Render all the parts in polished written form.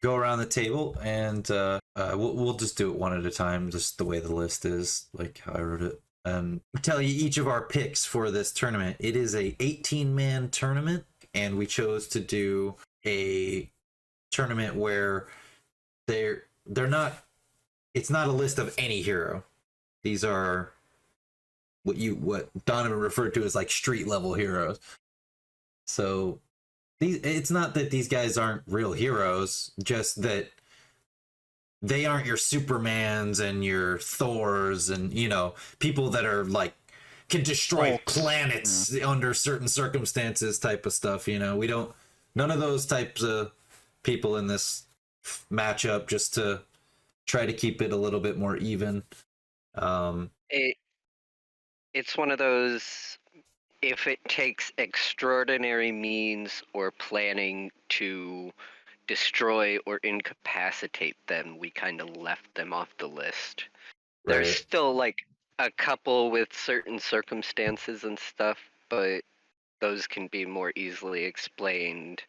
go around the table and we'll just do it one at a time, just the way the list is, like how I wrote it. Tell you each of our picks for this tournament. It is a 18-man tournament, and we chose to do a tournament where they're not. It's not a list of any hero. These are what Donovan referred to as like street level heroes. So it's not that these guys aren't real heroes, just that they aren't your Supermans and your Thors and, you know, people that are like can destroy planets under certain circumstances type of stuff. You know, none of those types of people in this matchup, just to try to keep it a little bit more even. It's one of those, if it takes extraordinary means or planning to destroy or incapacitate them, we kind of left them off the list. Right. There's still like a couple with certain circumstances and stuff, but those can be more easily explained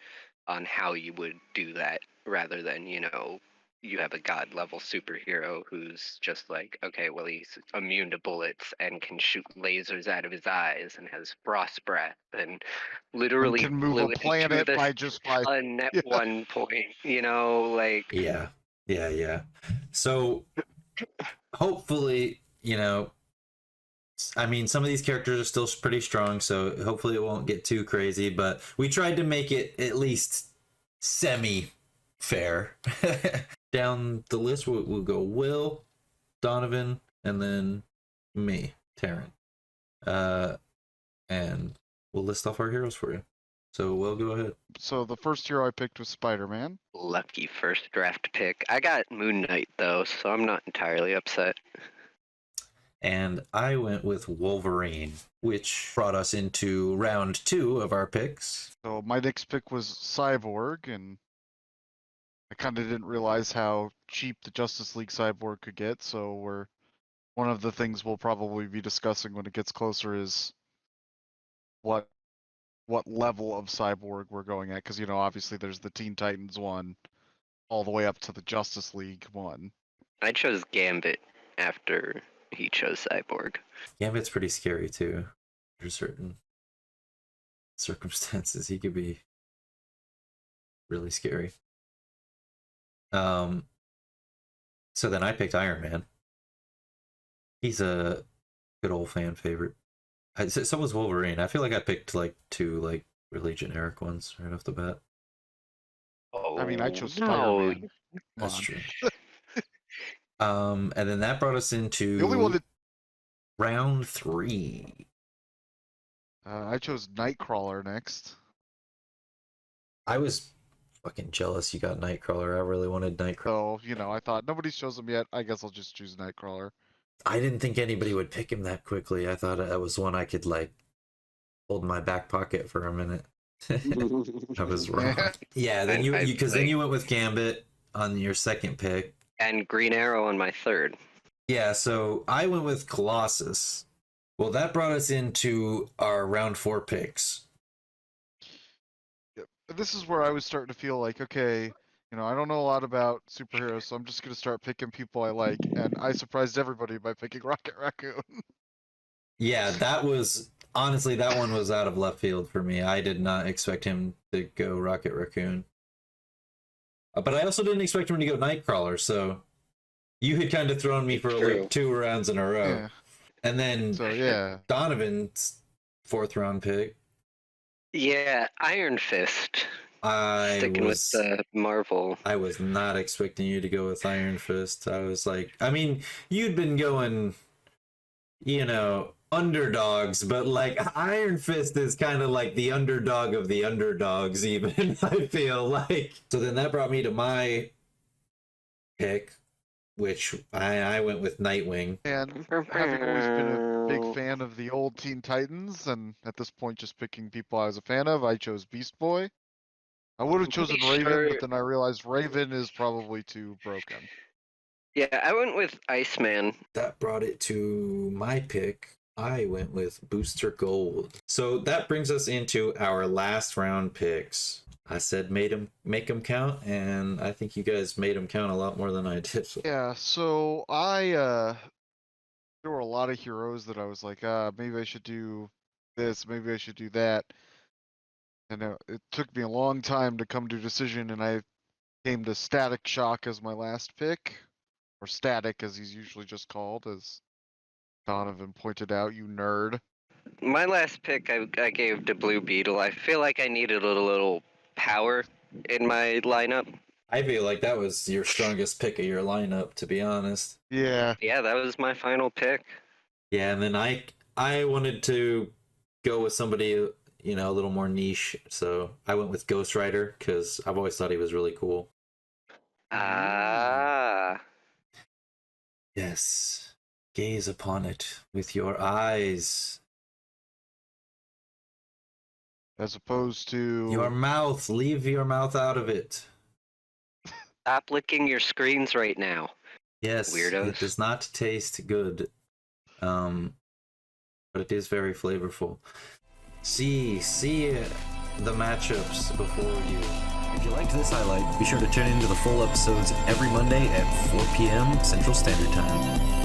on how you would do that, rather than, you know, you have a god level superhero who's just like, okay, well, he's immune to bullets and can shoot lasers out of his eyes and has frost breath and literally can move a planet by just by at one point, you know, like. Yeah. So hopefully, you know, I mean, some of these characters are still pretty strong, so hopefully it won't get too crazy, but we tried to make it at least semi-fair. Down the list, we'll go Will, Donovan, and then me, Taryns. And we'll list off our heroes for you. So, Will, go ahead. So the first hero I picked was Spider-Man. Lucky first draft pick. I got Moon Knight, though, so I'm not entirely upset. And I went with Wolverine, which brought us into round 2 of our picks. So my next pick was Cyborg, and I kind of didn't realize how cheap the Justice League Cyborg could get, so one of the things we'll probably be discussing when it gets closer is what level of Cyborg we're going at, because, you know, obviously there's the Teen Titans one all the way up to the Justice League one. I chose Gambit after he chose Cyborg. Gambit's pretty scary too. Under certain circumstances, he could be really scary. So then I picked Iron Man. He's a good old fan favorite. So was Wolverine. I feel like I picked like 2 like really generic ones right off the bat. Oh, I mean, I chose Spider-Man. That's true. And then that brought us into The only one that round 3. I chose Nightcrawler next. I was fucking jealous you got Nightcrawler. I really wanted Nightcrawler. So, you know, I thought nobody's chosen him yet. I guess I'll just choose Nightcrawler. I didn't think anybody would pick him that quickly. I thought that was one I could like hold in my back pocket for a minute. I was wrong. Yeah, then then you went with Gambit on your second pick. And Green Arrow on my third. Yeah, so I went with Colossus. Well, that brought us into our round 4 picks. Yep. This is where I was starting to feel like, okay, you know, I don't know a lot about superheroes, so I'm just going to start picking people I like. And I surprised everybody by picking Rocket Raccoon. Yeah, that was, honestly, that one was out of left field for me. I did not expect him to go Rocket Raccoon. But I also didn't expect him to go Nightcrawler, so you had kind of thrown me for like 2 rounds in a row. Yeah. And then Donovan's 4th round pick. Yeah, Iron Fist. Sticking with Marvel. I was not expecting you to go with Iron Fist. I was like, I mean, you'd been going, you know, underdogs, but like Iron Fist is kind of like the underdog of the underdogs, even, I feel like. So then that brought me to my pick, which I went with Nightwing. And having always been a big fan of the old Teen Titans, and at this point just picking people I was a fan of, I chose Beast Boy. I would have chosen Raven, but then I realized Raven is probably too broken. Yeah, I went with Iceman. That brought it to my pick. I went with Booster Gold. So that brings us into our last round picks. I said make them count, and I think you guys made them count a lot more than I did. Yeah, so there were a lot of heroes that I was like, maybe I should do this, maybe I should do that. And it took me a long time to come to a decision, and I came to Static Shock as my last pick. Or Static, as he's usually just called, as Donovan pointed out, you nerd. My last pick I gave to Blue Beetle. I feel like I needed a little power in my lineup. I feel like that was your strongest pick of your lineup, to be honest. Yeah. Yeah, that was my final pick. Yeah, and then I wanted to go with somebody, you know, a little more niche, so I went with Ghost Rider because I've always thought he was really cool. Ah. Yes, gaze upon it with your eyes. As opposed to Your mouth, leave your mouth out of it. Stop licking your screens right now. Yes, Weirdos. it does not taste good, but it is very flavorful. See the matchups before you. If you liked this highlight, be sure to tune into the full episodes every Monday at 4 p.m. Central Standard Time.